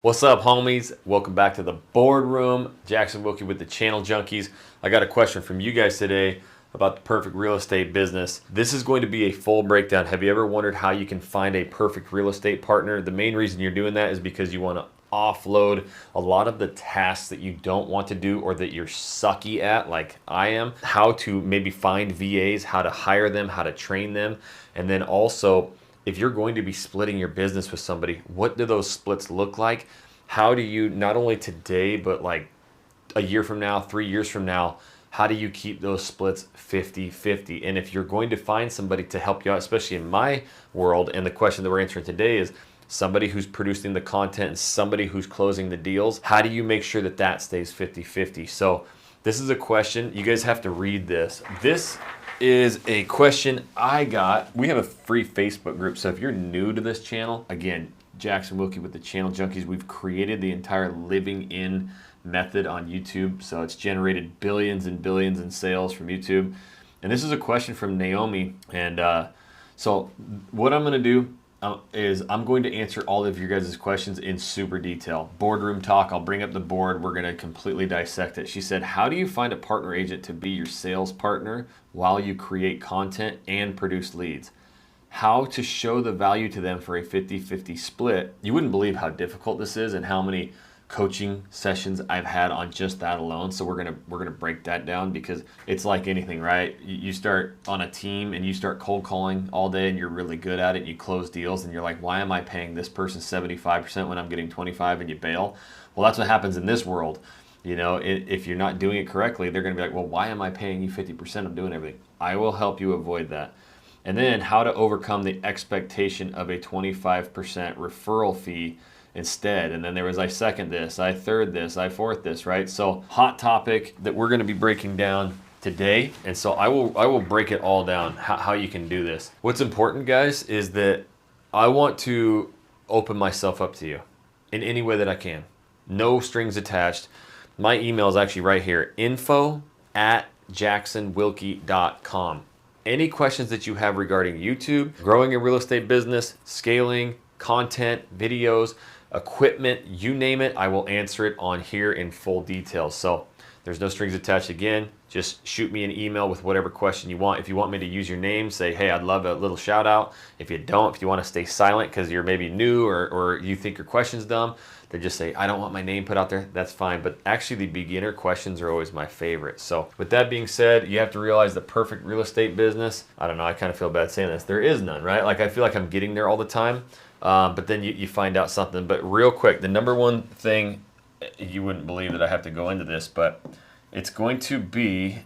What's up, homies? Welcome back to the boardroom. Jackson Wilkie with the Channel Junkies. I got a question from you guys today about the perfect real estate business. This is going to be a full breakdown. Have you ever wondered how you can find a perfect real estate partner? The main reason you're doing that is because you want to offload a lot of the tasks that you don't want to do or that you're sucky at, like I am. How to maybe find VAs, how to hire them, how to train them, and then also, if you're going to be splitting your business with somebody, what do those splits look like? How do you, not only today, but like a year from now, 3 years from now, how do you keep those splits 50-50? And if you're going to find somebody to help you out, especially in my world, and the question that we're answering today is somebody who's producing the content and somebody who's closing the deals, how do you make sure that that stays 50-50? So this is a question, you guys have to read this. This is a question I got. We have a free Facebook group, so if you're new to this channel, again, Jackson Wilkie with the Channel Junkies, we've created the entire living in method on YouTube, so it's generated billions and billions in sales from YouTube. And this is a question from Naomi, and so what I'm going to do is I'm going to answer all of your guys' questions in super detail. Boardroom talk, I'll bring up the board, we're going to completely dissect it. She said, how do you find a partner agent to be your sales partner while you create content and produce leads? How to show the value to them for a 50-50 split. You wouldn't believe how difficult this is and how many coaching sessions I've had on just that alone. So we're gonna break that down, because it's like anything, right? You start on a team and you start cold calling all day and you're really good at it. You close deals and you're like, why am I paying this person 75% when I'm getting 25, and you bail? Well, that's what happens in this world. You know, if you're not doing it correctly, they're gonna be like, well, why am I paying you 50%? I'm doing everything. I will help you avoid that. And then how to overcome the expectation of a 25% referral fee instead. And then there was, I second this, I third this, I fourth this, right? So hot topic that we're going to be breaking down today. And so I will break it all down, how you can do this. What's important, guys, is that I want to open myself up to you in any way that I can. No strings attached. My email is actually right here, info@jacksonwilkie.com. Any questions that you have regarding YouTube, growing a real estate business, scaling, content, videos, equipment, you name it, I will answer it on here in full detail. So there's no strings attached. Again, just shoot me an email with whatever question you want. If you want me to use your name, say, hey, I'd love a little shout out. If you don't, if you want to stay silent because you're maybe new or you think your question's dumb, then just say, I don't want my name put out there. That's fine. But actually, the beginner questions are always my favorite. So with that being said, you have to realize the perfect real estate business, I don't know, I kind of feel bad saying this, there is none, right? Like, I feel like I'm getting there all the time. But then you find out something. But real quick, the number one thing, you wouldn't believe that I have to go into this, but it's going to be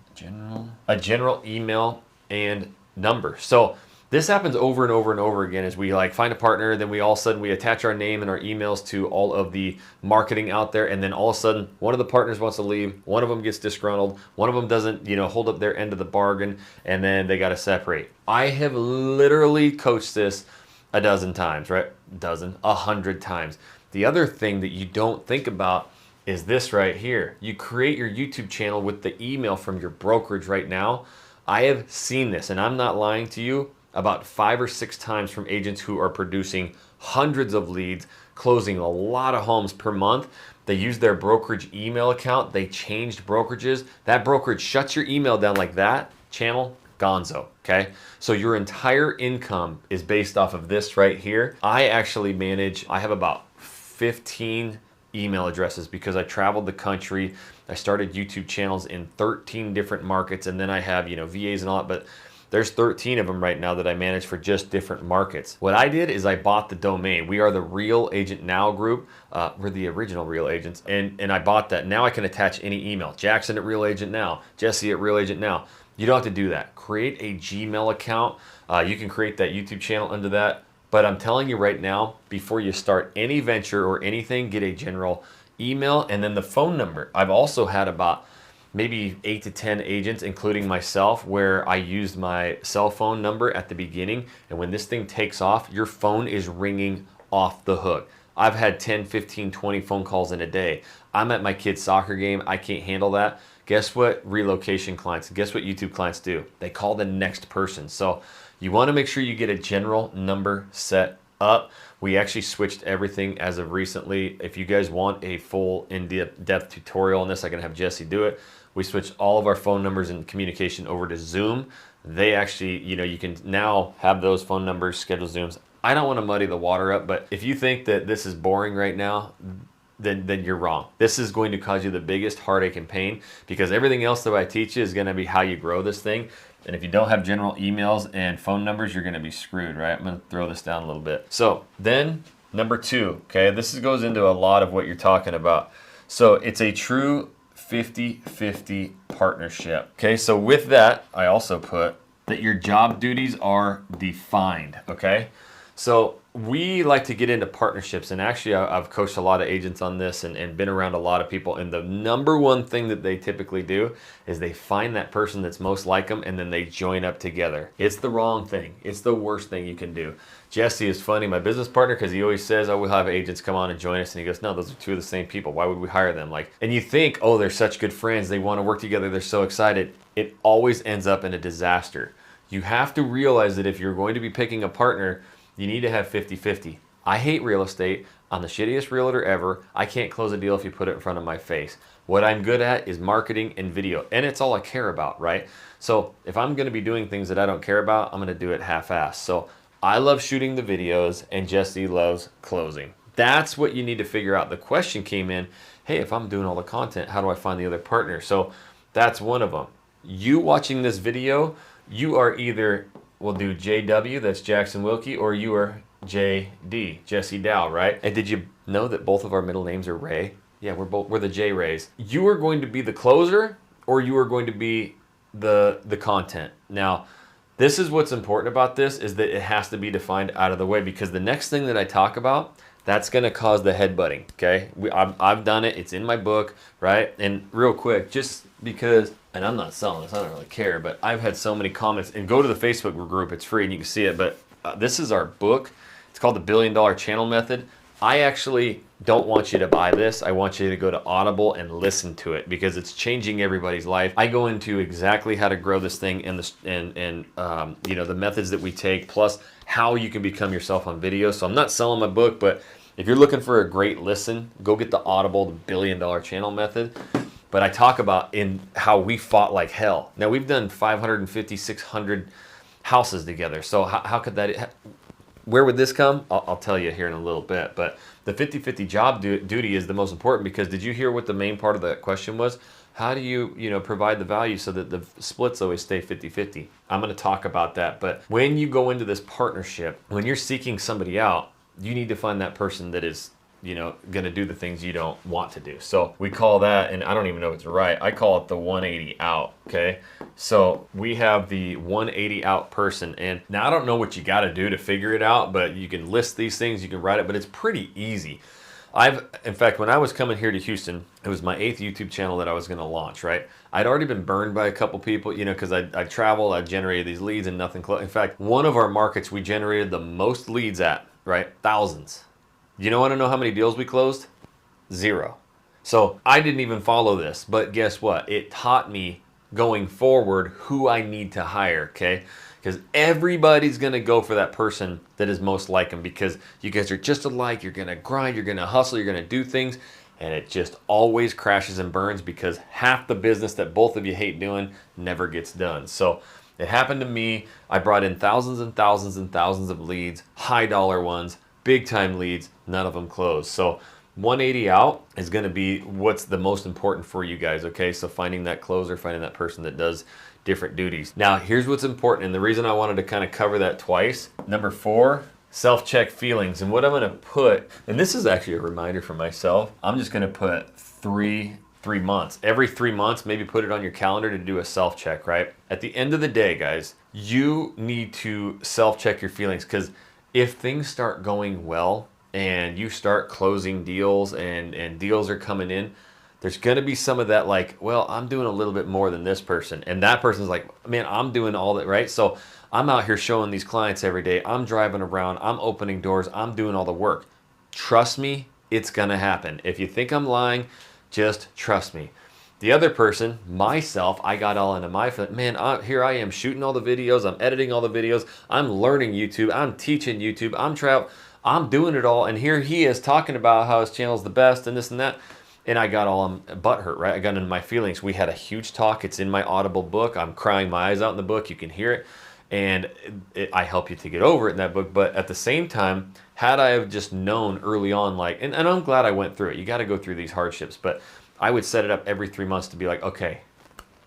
a general email and number. So this happens over and over and over again as we like find a partner, then we all of a sudden we attach our name and our emails to all of the marketing out there, and then all of a sudden one of the partners wants to leave, one of them gets disgruntled, one of them doesn't, hold up their end of the bargain, and then they got to separate. I have literally coached this a dozen times, right? 100 times. The other thing that you don't think about is this right here. You create your YouTube channel with the email from your brokerage right now. I have seen this, and I'm not lying to you, about 5 or 6 times from agents who are producing hundreds of leads, closing a lot of homes per month. They use their brokerage email account. They changed brokerages. That brokerage shuts your email down like that. Channel gonzo, okay? So your entire income is based off of this right here. I have about 15 email addresses because I traveled the country. I started YouTube channels in 13 different markets, and then I have, VAs and all that, but there's 13 of them right now that I manage for just different markets. What I did is I bought the domain. We are the Real Agent Now group. We're the original Real Agents, and I bought that. Now I can attach any email. Jackson at Real Agent Now, Jesse at Real Agent Now. You don't have to do that. Create a Gmail account. You can create that YouTube channel under that. But I'm telling you right now, before you start any venture or anything, get a general email and then the phone number. I've also had about maybe 8 to 10 agents, including myself, where I used my cell phone number at the beginning. And when this thing takes off, your phone is ringing off the hook. I've had 10, 15, 20 phone calls in a day. I'm at my kid's soccer game. I can't handle that. Guess what relocation clients, guess what YouTube clients do? They call the next person. So you want to make sure you get a general number set up. We actually switched everything as of recently. If you guys want a full in-depth tutorial on this, I can have Jesse do it. We switched all of our phone numbers and communication over to Zoom. They actually, you can now have those phone numbers, schedule Zooms. I don't want to muddy the water up, but if you think that this is boring right now, then you're wrong. This is going to cause you the biggest heartache and pain, because everything else that I teach you is going to be how you grow this thing. And if you don't have general emails and phone numbers, you're going to be screwed, right? I'm going to throw this down a little bit. So then number 2, okay, this goes into a lot of what you're talking about. So it's a true 50-50 partnership. Okay, so with that, I also put that your job duties are defined, okay? So we like to get into partnerships, and actually I've coached a lot of agents on this and been around a lot of people, and the number one thing that they typically do is they find that person that's most like them and then they join up together. It's the wrong thing. It's the worst thing you can do. Jesse is funny, my business partner, because he always says, oh, we'll have agents come on and join us, and he goes, no, those are 2 of the same people. Why would we hire them? And you think, oh, they're such good friends, they want to work together, they're so excited. It always ends up in a disaster. You have to realize that if you're going to be picking a partner, you need to have 50-50. I hate real estate. I'm the shittiest realtor ever. I can't close a deal if you put it in front of my face. What I'm good at is marketing and video, and it's all I care about, right? So if I'm going to be doing things that I don't care about, I'm going to do it half-assed. So I love shooting the videos, and Jesse loves closing. That's what you need to figure out. The question came in, hey, if I'm doing all the content, how do I find the other partner? So that's one of them. You watching this video, you are either, we'll do JW, that's Jackson Wilkie, or you are JD, Jesse Dow, right? And did you know that both of our middle names are Ray? Yeah, we're the J Rays. You are going to be the closer, or you are going to be the content. Now, this is what's important about this, is that it has to be defined out of the way, because the next thing that I talk about, that's going to cause the headbutting, okay? I've done it. It's in my book, right? And real quick, just because, and I'm not selling this, I don't really care, but I've had so many comments, and go to the Facebook group, it's free and you can see it, but this is our book. It's called the $1 Billion Channel Method. I actually don't want you to buy this. I want you to go to Audible and listen to it, because it's changing everybody's life. I go into exactly how to grow this thing and the methods that we take, plus how you can become yourself on video. So I'm not selling my book, but if you're looking for a great listen, go get the Audible, the $1 Billion Channel Method. But I talk about in how we fought like hell. Now we've done 550, 600 houses together. So how could that, where would this come? I'll tell you here in a little bit. But the 50-50 job duty is the most important, because did you hear what the main part of that question was? How do you provide the value so that the splits always stay 50-50? I'm going to talk about that. But when you go into this partnership, when you're seeking somebody out, you need to find that person that is going to do the things you don't want to do. So we call that, and I don't even know if it's right, I call it the 180 out, okay? So we have the 180 out person, and now I don't know what you got to do to figure it out, but you can list these things, you can write it, but it's pretty easy. In fact, when I was coming here to Houston, it was my 8th YouTube channel that I was going to launch, right? I'd already been burned by a couple people, because I traveled, I generated these leads and nothing close. In fact, one of our markets we generated the most leads at, right? Thousands. You want to know how many deals we closed? 0. So I didn't even follow this, but guess what? It taught me going forward who I need to hire, okay? Because everybody's going to go for that person that is most like them, because you guys are just alike. You're going to grind, you're going to hustle, you're going to do things, and it just always crashes and burns, because half the business that both of you hate doing never gets done. So it happened to me. I brought in thousands and thousands and thousands of leads, high dollar ones, big time leads, none of them closed. So 180 out is going to be what's the most important for you guys, okay? So finding that closer, finding that person that does different duties. Now, here's what's important, and the reason I wanted to kind of cover that twice. Number 4, self-check feelings. And what I'm going to put, and this is actually a reminder for myself, I'm just going to put 3 months. Every 3 months, maybe put it on your calendar to do a self-check, right? At the end of the day, guys, you need to self-check your feelings, because if things start going well and you start closing deals and deals are coming in, there's going to be some of that like, well, I'm doing a little bit more than this person. And that person's like, man, I'm doing all that, right? So I'm out here showing these clients every day. I'm driving around. I'm opening doors. I'm doing all the work. Trust me, it's going to happen. If you think I'm lying, just trust me. The other person, myself, I got all into my, man, here I am shooting all the videos, I'm editing all the videos, I'm learning YouTube, I'm teaching YouTube, I'm doing it all, and here he is talking about how his channel's the best and this and that. And I got all butthurt, right? I got into my feelings. We had a huge talk. It's in my Audible book. I'm crying my eyes out in the book. You can hear it. And I help you to get over it in that book. But at the same time, had I have just known early on, like, and I'm glad I went through it. You got to go through these hardships. But I would set it up every 3 months to be like, okay,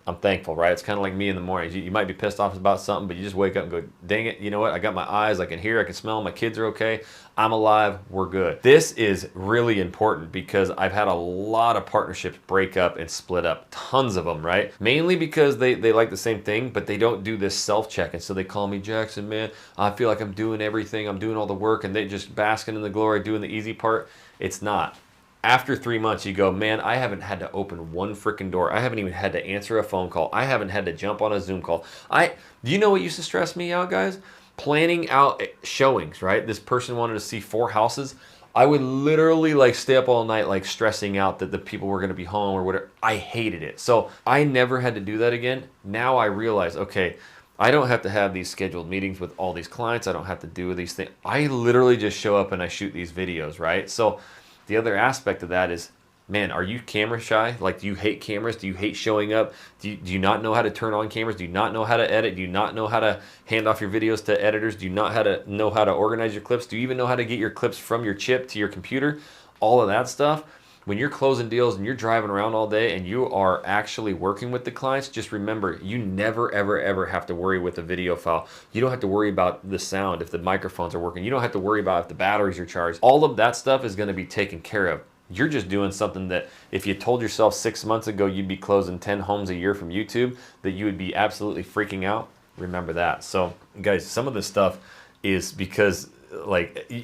I'm thankful, right? It's kind of like me in the mornings. You might be pissed off about something, but you just wake up and go, dang it, you know what? I got my eyes, I can hear, I can smell, my kids are okay, I'm alive, we're good. This is really important because I've had a lot of partnerships break up and split up, tons of them, right? Mainly because they like the same thing, but they don't do this self-check. And so they call me, Jackson, man, I feel like I'm doing everything, I'm doing all the work, and they just basking in the glory, doing the easy part. It's not. After 3 months, you go, man, I haven't had to open one freaking door. I haven't even had to answer a phone call. I haven't had to jump on a Zoom call. Do you know what used to stress me out, guys? Planning out showings, right? This person wanted to see 4 houses. I would literally like stay up all night, like stressing out that the people were going to be home or whatever. I hated it. So I never had to do that again. Now I realize, okay, I don't have to have these scheduled meetings with all these clients. I don't have to do these things. I literally just show up and I shoot these videos, right? So the other aspect of that is, man, are you camera shy? Like, do you hate cameras? Do you hate showing up? Do you not know how to turn on cameras? Do you not know how to edit? Do you not know how to hand off your videos to editors? Do you not know how to organize your clips? Do you even know how to get your clips from your chip to your computer? All of that stuff. When you're closing deals and you're driving around all day and you are actually working with the clients, just remember, you never, ever, ever have to worry with a video file. You don't have to worry about the sound if the microphones are working. You don't have to worry about if the batteries are charged. All of that stuff is going to be taken care of. You're just doing something that if you told yourself 6 months ago you'd be closing 10 homes a year from YouTube, that you would be absolutely freaking out. Remember that. So guys, some of this stuff is because, like,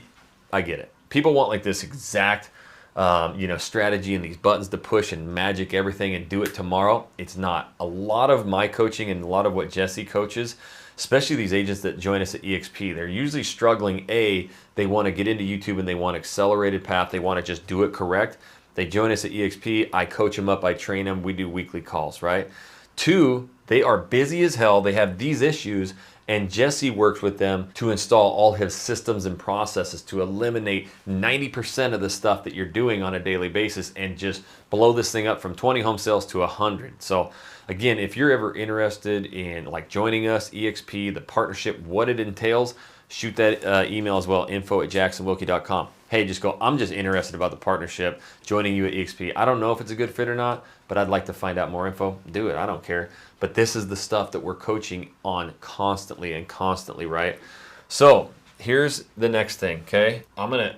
I get it. People want like this exact strategy and these buttons to push and magic everything and do it tomorrow. It's not. A lot of my coaching and a lot of what Jesse coaches, especially these agents that join us at EXP, they're usually struggling. They want to get into YouTube and they want an accelerated path. They want to just do it correct. They join us at EXP. I coach them up. I train them. We do weekly calls, right? 2, they are busy as hell. They have these issues. And Jesse works with them to install all his systems and processes to eliminate 90% of the stuff that you're doing on a daily basis and just blow this thing up from 20 home sales to 100. So again, if you're ever interested in like joining us, EXP, the partnership, what it entails, shoot that email as well, info@jacksonwilkie.com. Hey, just go, I'm just interested about the partnership, joining you at EXP. I don't know if it's a good fit or not, but I'd like to find out more info. Do it, I don't care. But this is the stuff that we're coaching on constantly, right? So here's the next thing, okay? I'm gonna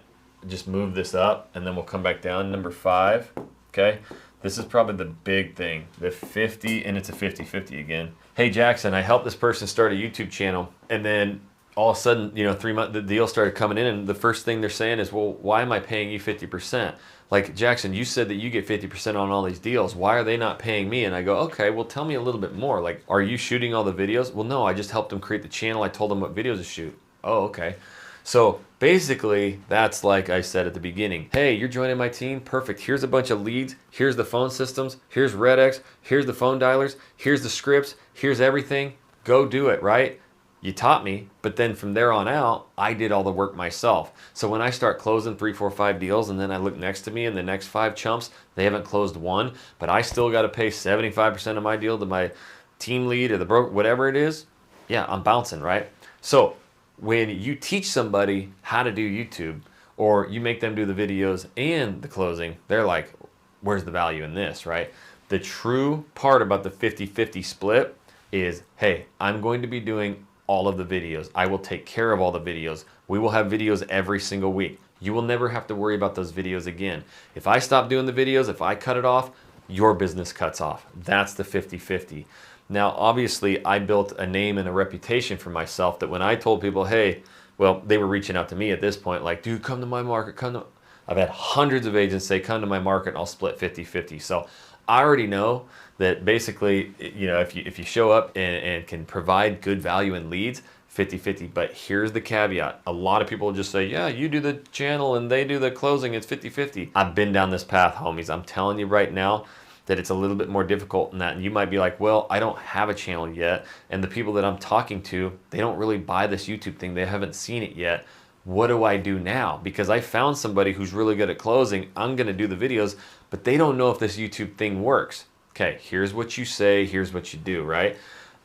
just move this up and then we'll come back down. Number 5, okay? This is probably the big thing, the 50, and it's a 50-50 again. Hey Jackson, I helped this person start a YouTube channel, and then all of a sudden, 3 months, the deal started coming in, and the first thing they're saying is, well, why am I paying you 50%? Like, Jackson, you said that you get 50% on all these deals. Why are they not paying me? And I go, okay, well, tell me a little bit more. Like, are you shooting all the videos? Well, no, I just helped them create the channel. I told them what videos to shoot. Oh, okay. So basically, that's like I said at the beginning. Hey, you're joining my team? Perfect. Here's a bunch of leads. Here's the phone systems. Here's RedX. Here's the phone dialers. Here's the scripts. Here's everything. Go do it, right? You taught me, but then from there on out, I did all the work myself. So when I start closing 3, 4, 5 deals, and then I look next to me and the next 5 chumps, they haven't closed one, but I still got to pay 75% of my deal to my team lead or the broker, whatever it is. Yeah, I'm bouncing, right? So when you teach somebody how to do YouTube, or you make them do the videos and the closing, they're like, where's the value in this, right? The true part about the 50-50 split is, hey, I'm going to be doing all of the videos. I will take care of all the videos. We will have videos every single week. You will never have to worry about those videos again. If I stop doing the videos, if I cut it off, your business cuts off. That's the 50-50. Now, obviously, I built a name and a reputation for myself that when I told people, hey, well, they were reaching out to me at this point, like, dude, come to my market, come to... I've had hundreds of agents say, come to my market and I'll split 50-50. So I already know that basically, if you show up and can provide good value in leads, 50-50. But here's the caveat. A lot of people just say, yeah, you do the channel and they do the closing, it's 50-50. I've been down this path, homies. I'm telling you right now, that it's a little bit more difficult in that. And you might be like, well, I don't have a channel yet. And the people that I'm talking to, they don't really buy this YouTube thing. They haven't seen it yet. What do I do now? Because I found somebody who's really good at closing. I'm going to do the videos, but they don't know if this YouTube thing works. Okay, here's what you say, here's what you do, right?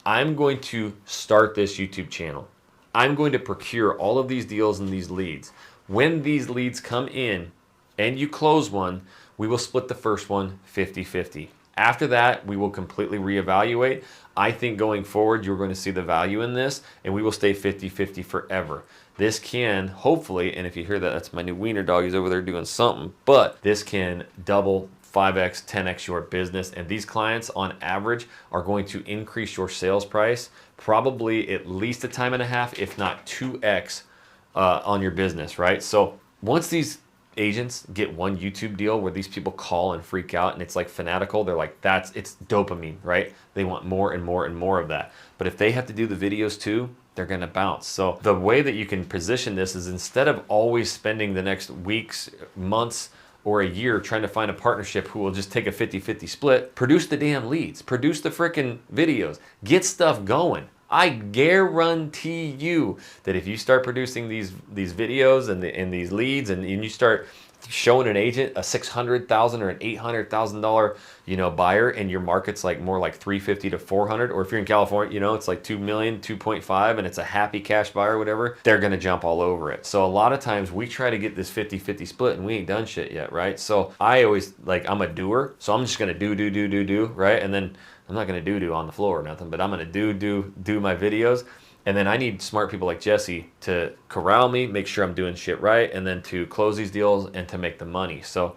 I'm going to start this YouTube channel. I'm going to procure all of these deals and these leads. When these leads come in and you close one, we will split the first one 50-50. After that, we will completely reevaluate. I think going forward, you're going to see the value in this, and we will stay 50-50 forever. This can, hopefully, and if you hear that, that's my new wiener dog. He's over there doing something, but this can double, 5x, 10x your business. And these clients on average are going to increase your sales price probably at least a time and a half, if not 2x on your business, right? So once these agents get one YouTube deal where these people call and freak out and it's like fanatical, they're like, it's dopamine, right? They want more and more and more of that. But if they have to do the videos too, they're gonna bounce. So the way that you can position this is, instead of always spending the next weeks, months, or a year trying to find a partnership who will just take a 50-50 split, produce the damn leads, produce the frickin' videos, get stuff going. I guarantee you that if you start producing these videos and these leads, and you start showing an agent a $600,000 or an $800,000 buyer, and your market's like more like 350 to 400, or if you're in California, it's like 2 million, 2.5, and it's a happy cash buyer or whatever, they're gonna jump all over it. So a lot of times we try to get this 50-50 split and we ain't done shit yet, right? So I always, I'm a doer, so I'm just gonna do, right? And then I'm not gonna do on the floor or nothing, but I'm gonna do my videos. And then I need smart people like Jesse to corral me, make sure I'm doing shit right, and then to close these deals and to make the money. So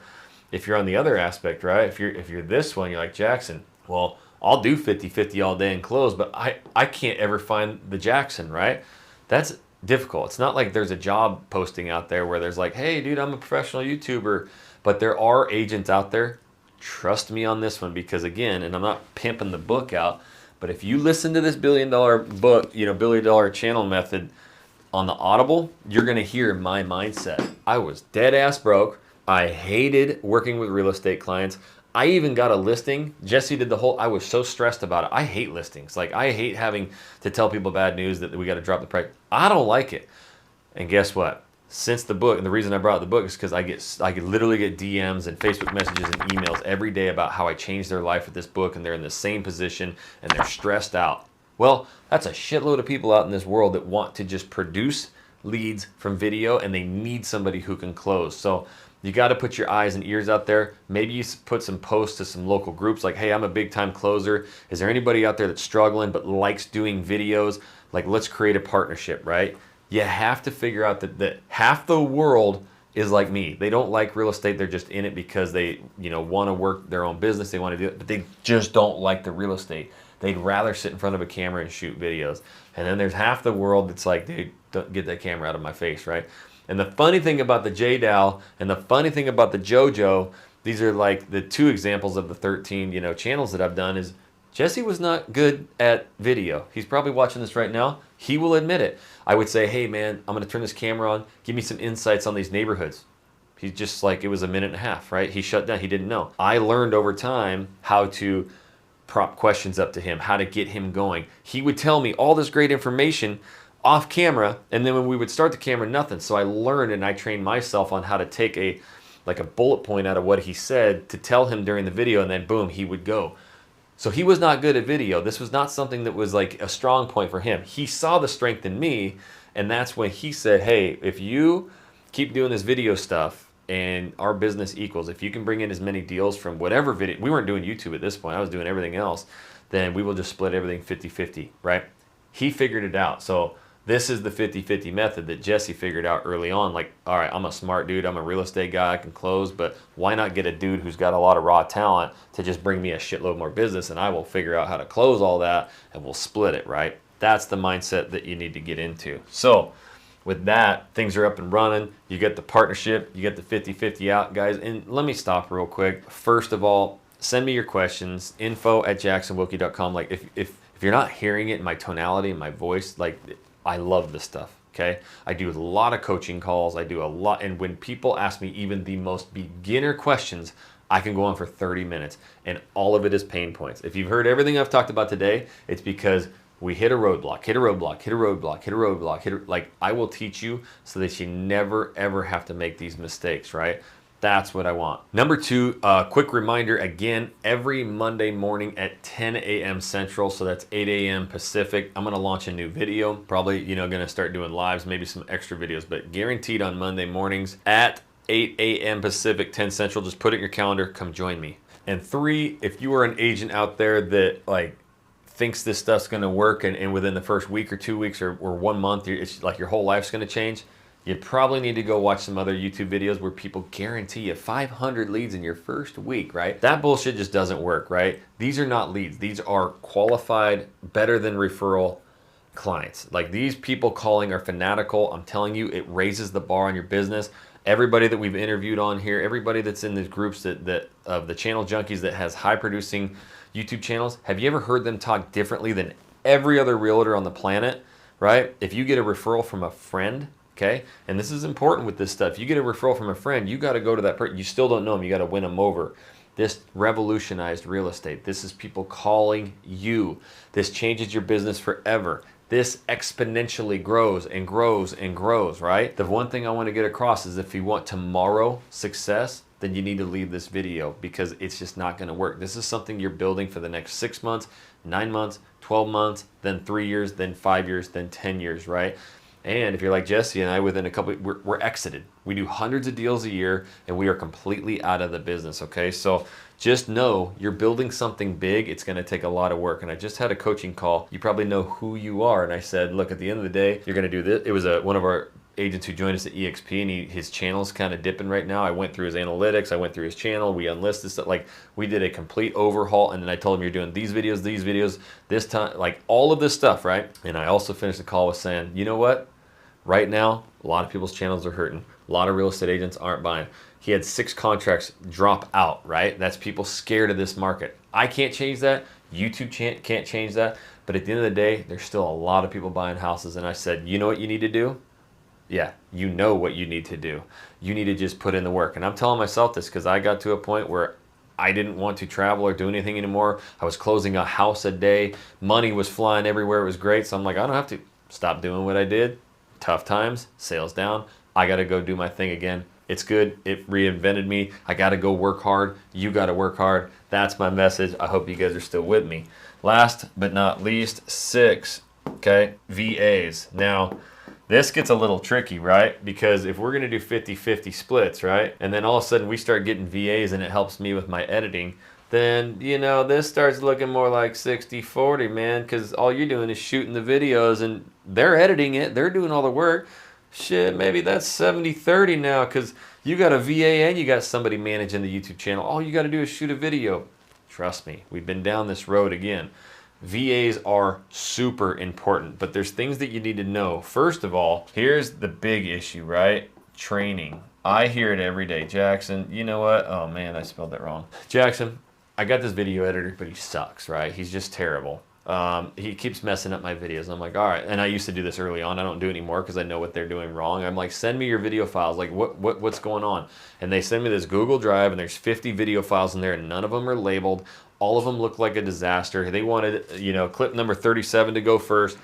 if you're on the other aspect, right, if you're this one, you're like, Jackson, well, I'll do 50-50 all day and close, but I can't ever find the Jackson, right? That's difficult. It's not like there's a job posting out there where there's like, hey, dude, I'm a professional YouTuber. But there are agents out there. Trust me on this one, because again, and I'm not pimping the book out, but if you listen to this $1 billion book, $1 billion channel method on the Audible, you're gonna hear my mindset. I was dead ass broke. I hated working with real estate clients. I even got a listing. Jesse did the whole, I was so stressed about it. I hate listings. Like, I hate having to tell people bad news that we got to drop the price. I don't like it. And guess what? Since the book, and the reason I brought the book is because I could literally get DMs and Facebook messages and emails every day about how I changed their life with this book, and they're in the same position and they're stressed out. Well, that's a shitload of people out in this world that want to just produce leads from video, and they need somebody who can close. So you got to put your eyes and ears out there. Maybe you put some posts to some local groups like, hey, I'm a big time closer. Is there anybody out there that's struggling but likes doing videos? Like, let's create a partnership, right? You have to figure out that half the world is like me. They don't like real estate. They're just in it because they, want to work their own business. They want to do it, but they just don't like the real estate. They'd rather sit in front of a camera and shoot videos. And then there's half the world that's like, dude, don't get that camera out of my face, right? And the funny thing about the JDAL and the funny thing about the JoJo, these are like the two examples of the 13, channels that I've done, is Jesse was not good at video. He's probably watching this right now. He will admit it. I would say, hey man, I'm gonna turn this camera on. Give me some insights on these neighborhoods. He's just like, it was a minute and a half, right? He shut down, he didn't know. I learned over time how to prop questions up to him, how to get him going. He would tell me all this great information off camera, and then when we would start the camera, nothing. So I learned and I trained myself on how to take a bullet point out of what he said to tell him during the video, and then boom, he would go. So he was not good at video. This was not something that was like a strong point for him. He saw the strength in me, and that's when he said, hey, if you keep doing this video stuff and our business equals, if you can bring in as many deals from whatever video, we weren't doing YouTube at this point, I was doing everything else, then we will just split everything 50-50, right? He figured it out. So this is the 50-50 method that Jesse figured out early on. Like, all right, I'm a smart dude. I'm a real estate guy. I can close, but why not get a dude who's got a lot of raw talent to just bring me a shitload more business, and I will figure out how to close all that, and we'll split it, right? That's the mindset that you need to get into. So with that, things are up and running. You get the partnership. You get the 50-50 out, guys. And let me stop real quick. First of all, send me your questions, info@jacksonwilkie.com. Like, if you're not hearing it in my tonality and my voice, like, I love this stuff, okay? I do a lot of coaching calls. I do a lot, and when people ask me even the most beginner questions, I can go on for 30 minutes and all of it is pain points. If you've heard everything I've talked about today, it's because we hit a roadblock, hit a roadblock, hit a roadblock, hit a roadblock, like I will teach you so that you never ever have to make these mistakes, right? That's what I want. Number two, quick reminder again, every Monday morning at 10 a.m. Central, so that's 8 a.m. Pacific, I'm gonna launch a new video. Probably, gonna start doing lives, maybe some extra videos, but guaranteed on Monday mornings at 8 a.m. Pacific, 10 Central. Just put it in your calendar, come join me. And three, if you are an agent out there that like thinks this stuff's gonna work and within the first week or 2 weeks or 1 month, it's like your whole life's gonna change, you probably need to go watch some other YouTube videos where people guarantee you 500 leads in your first week, right? That bullshit just doesn't work, right? These are not leads. These are qualified, better than referral clients. Like these people calling are fanatical. I'm telling you, it raises the bar on your business. Everybody that we've interviewed on here, everybody that's in these groups that of the Channel Junkies that has high producing YouTube channels, have you ever heard them talk differently than every other realtor on the planet, right? If you get a referral from a friend, okay, and this is important with this stuff, you get a referral from a friend, you got to go to that person. You still don't know them, you got to win them over. This revolutionized real estate. This is people calling you. This changes your business forever. This exponentially grows and grows and grows, right? The one thing I want to get across is if you want tomorrow success, then you need to leave this video because it's just not going to work. This is something you're building for the next 6 months, 9 months, 12 months, then 3 years, then 5 years, then 10 years, right? And if you're like Jesse and I, within a couple, we're exited. We do hundreds of deals a year and we are completely out of the business, okay? So just know you're building something big. It's gonna take a lot of work. And I just had a coaching call. You probably know who you are. And I said, look, at the end of the day, you're gonna do this. It was one of our agents who joined us at EXP and his channel's kind of dipping right now. I went through his analytics. I went through his channel. We unlisted stuff. Like we did a complete overhaul. And then I told him you're doing these videos, this time, like all of this stuff, right? And I also finished the call with saying, you know what? Right now, a lot of people's channels are hurting. A lot of real estate agents aren't buying. He had 6 contracts drop out, right? That's people scared of this market. I can't change that. YouTube can't change that. But at the end of the day, there's still a lot of people buying houses. And I said, you know what you need to do? Yeah, you know what you need to do. You need to just put in the work. And I'm telling myself this because I got to a point where I didn't want to travel or do anything anymore. I was closing a house a day. Money was flying everywhere. It was great. So I'm like, I don't have to stop doing what I did. Tough times, sales down. I got to go do my thing again. It's good. It reinvented me. I got to go work hard. You got to work hard. That's my message. I hope you guys are still with me. Last but not least, 6, okay, VAs. Now, this gets a little tricky, right? Because if we're going to do 50-50 splits, right? And then all of a sudden we start getting VAs and it helps me with my editing, then, this starts looking more like 60-40, man, because all you're doing is shooting the videos and they're editing it. They're doing all the work. Shit, maybe that's 70-30 now because you got a VA and you got somebody managing the YouTube channel. All you got to do is shoot a video. Trust me, we've been down this road again. VAs are super important, but there's things that you need to know. First of all, here's the big issue, right? Training. I hear it every day. Jackson, you know what? Oh man, I spelled that wrong. Jackson, I got this video editor, but he sucks, right? He's just terrible. He keeps messing up my videos. I'm like, all right. And I used to do this early on. I don't do it anymore because I know what they're doing wrong. I'm like, send me your video files. Like, what's going on? And they send me this Google Drive, and there's 50 video files in there, and none of them are labeled. All of them look like a disaster. They wanted, clip number 37 to go first.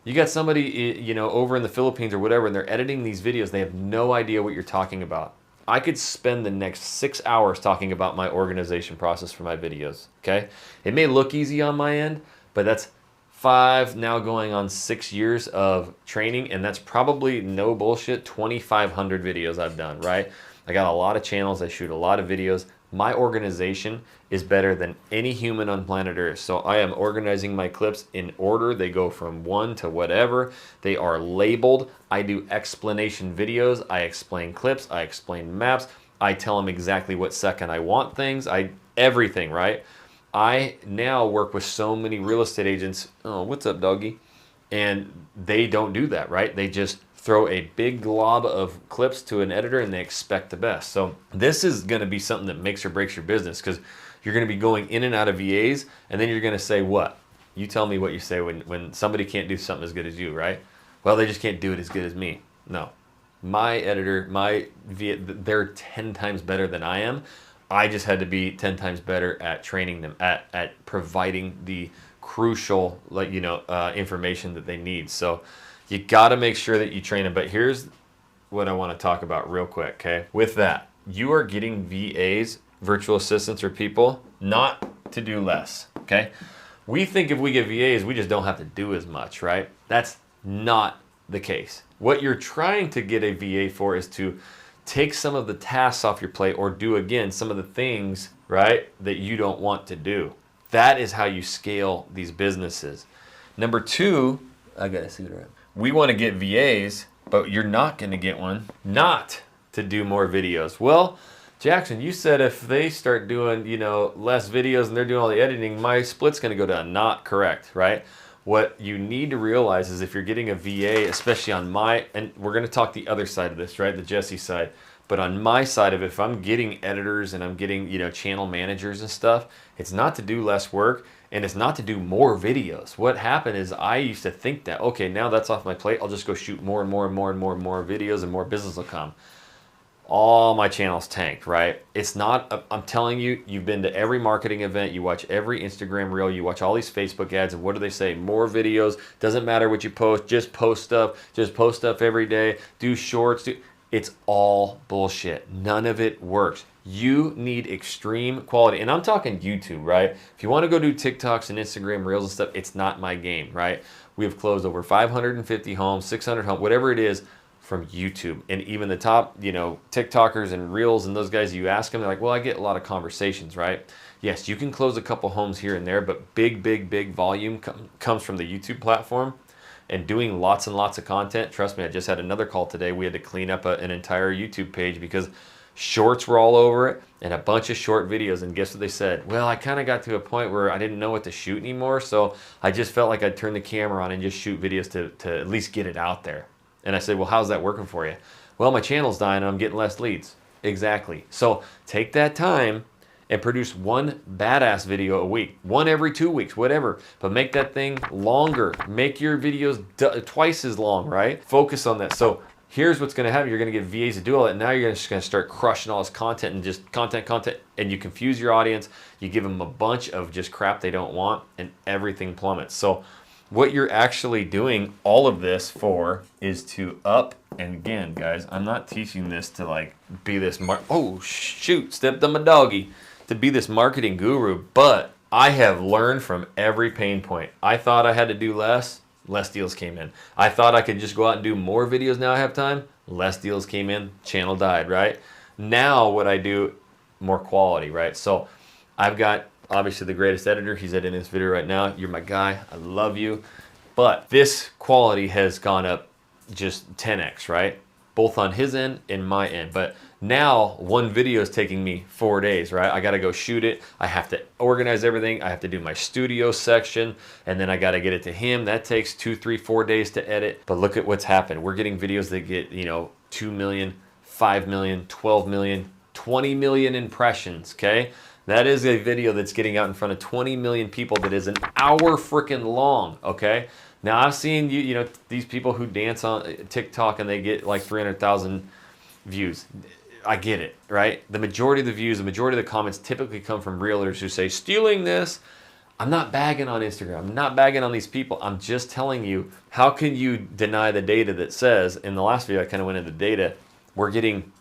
You got somebody, over in the Philippines or whatever, and they're editing these videos. They have no idea what you're talking about. I could spend the next 6 hours talking about my organization process for my videos, okay? It may look easy on my end, but that's 5, now going on 6 years of training, and that's probably, no bullshit, 2,500 videos I've done, right? I got a lot of channels, I shoot a lot of videos. My organization is better than any human on planet Earth. So I am organizing my clips in order. They go from 1 to whatever. They are labeled. I do explanation videos. I explain clips. I explain maps. I tell them exactly what second I want things. Everything, right? I now work with so many real estate agents. Oh, what's up, doggy? And they don't do that, right? They just throw a big glob of clips to an editor and they expect the best. So this is going to be something that makes or breaks your business because you're going to be going in and out of VAs and then you're going to say what? You tell me what you say when somebody can't do something as good as you, right? Well, they just can't do it as good as me. No. My editor, my VA, they're 10 times better than I am. I just had to be 10 times better at training them, at providing the crucial, like, information that they need. So you got to make sure that you train them. But here's what I want to talk about real quick, okay? With that, you are getting VAs, virtual assistants, or people, not to do less, okay? We think if we get VAs, we just don't have to do as much, right? That's not the case. What you're trying to get a VA for is to take some of the tasks off your plate, or do, again, some of the things, right, that you don't want to do. That is how you scale these businesses. Number two, I gotta see what we want to get VAs, but you're not going to get one not to do more videos. Well, Jackson, you said if they start doing, less videos and they're doing all the editing, my split's going to go down. Not correct, right? What you need to realize is if you're getting a VA, especially on and we're going to talk the other side of this, right? The Jesse side. But on my side of it, if I'm getting editors and I'm getting, channel managers and stuff, it's not to do less work and it's not to do more videos. What happened is I used to think that, okay, now that's off my plate, I'll just go shoot more and more and more and more and more videos and more business will come. All my channels tanked, right? It's not, I'm telling you, you've been to every marketing event, you watch every Instagram reel, you watch all these Facebook ads, and what do they say? More videos, doesn't matter what you post, just post stuff every day, do shorts, it's all bullshit. None of it works. You need extreme quality. And I'm talking YouTube, right? If you want to go do TikToks and Instagram Reels and stuff, it's not my game, right? We have closed over 550 homes, 600 homes, whatever it is, from YouTube. And even the top, TikTokers and Reels and those guys, you ask them, they're like, well, I get a lot of conversations, right? Yes, you can close a couple homes here and there, but big volume comes from the YouTube platform. And doing lots and lots of content. Trust me, I just had another call today. We had to clean up an entire YouTube page because shorts were all over it and a bunch of short videos. And guess what they said? Well, I kind of got to a point where I didn't know what to shoot anymore. So I just felt like I'd turn the camera on and just shoot videos to at least get it out there. And I said, well, how's that working for you? Well, my channel's dying and I'm getting less leads. Exactly. So take that time and produce one badass video a week, one every 2 weeks, whatever. But make that thing longer. Make your videos twice as long, right? Focus on that. So here's what's gonna happen. You're gonna get VAs to do all that. Now you're just gonna start crushing all this content and just content, and you confuse your audience. You give them a bunch of just crap they don't want, and everything plummets. So what you're actually doing all of this for is to up, and again, guys, I'm not teaching this to like be this, oh shoot, stepped on my doggy, to be this marketing guru, but I have learned from every pain point. I thought I had to do less deals came in. I thought I could just go out and do more videos now I have time, less deals came in, channel died, right? Now what I do, more quality, right? So I've got obviously the greatest editor, he's editing this video right now. You're my guy, I love you. But this quality has gone up just 10x, right? Both on his end and my end. But now one video is taking me 4 days, right? I got to go shoot it. I have to organize everything. I have to do my studio section, and then I got to get it to him. That takes 2, 3, 4 days to edit. But look at what's happened. We're getting videos that get, 2 million, 5 million, 12 million, 20 million impressions, okay? That is a video that's getting out in front of 20 million people that is an hour freaking long, okay? Now I've seen these people who dance on TikTok and they get like 300,000 views. I get it, right? The majority of the views, the majority of the comments typically come from realtors who say, stealing this. I'm not bagging on Instagram. I'm not bagging on these people. I'm just telling you, how can you deny the data that says, in the last video I kind of went into data, we're getting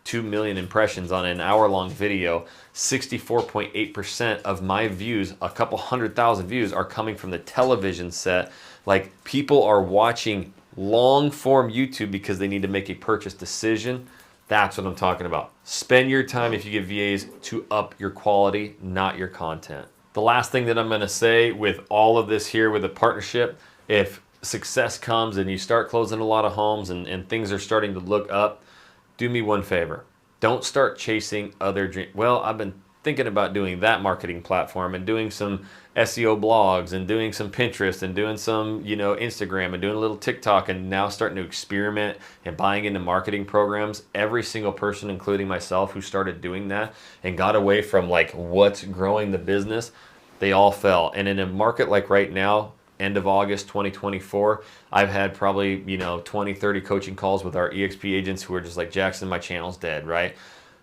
2 million impressions on an hour-long video. 64.8% of my views, a couple 100,000 views, are coming from the television set. Like, people are watching long-form YouTube because they need to make a purchase decision. That's what I'm talking about. Spend your time, if you get VAs, to up your quality, not your content. The last thing that I'm gonna say with all of this here with a partnership, if success comes and you start closing a lot of homes and things are starting to look up, do me one favor. Don't start chasing other dreams. Well, I've been thinking about doing that marketing platform and doing some SEO blogs and doing some Pinterest and doing some, Instagram and doing a little TikTok, and now starting to experiment and buying into marketing programs. Every single person, including myself, who started doing that and got away from like what's growing the business, they all fell. And in a market like right now, end of August 2024, I've had probably 20, 30 coaching calls with our EXP agents who are just like, Jackson, my channel's dead, right?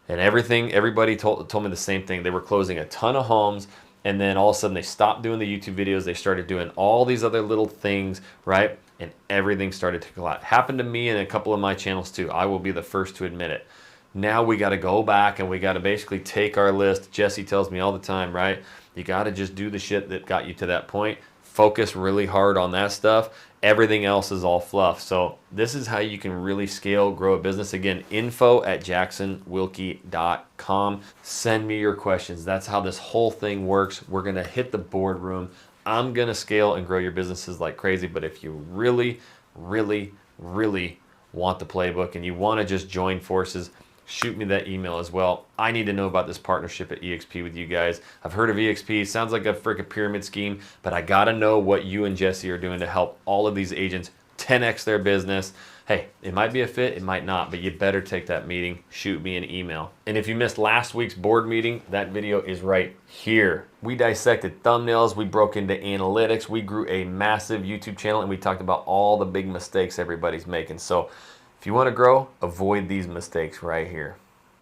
And everybody told me the same thing. They were closing a ton of homes, and then all of a sudden they stopped doing the YouTube videos. They started doing all these other little things, right? And everything started to collapse. Happened to me and a couple of my channels too. I will be the first to admit it. Now we got to go back and we got to basically take our list. Jesse tells me all the time, right? You got to just do the shit that got you to that point. Focus really hard on that stuff. Everything else is all fluff. So this is how you can really scale, grow a business. Again, info@jacksonwilkie.com. Send me your questions. That's how this whole thing works. We're going to hit the boardroom. I'm going to scale and grow your businesses like crazy. But if you really, really, really want the playbook and you want to just join forces, shoot me that email as well. I need to know about this partnership at EXP with you guys. I've heard of EXP. Sounds like a freaking pyramid scheme, but I got to know what you and Jesse are doing to help all of these agents 10x their business. Hey, it might be a fit, it might not, but you better take that meeting. Shoot me an email. And if you missed last week's board meeting, that video is right here. We dissected thumbnails, we broke into analytics, we grew a massive YouTube channel, and we talked about all the big mistakes everybody's making. So if you want to grow, avoid these mistakes right here.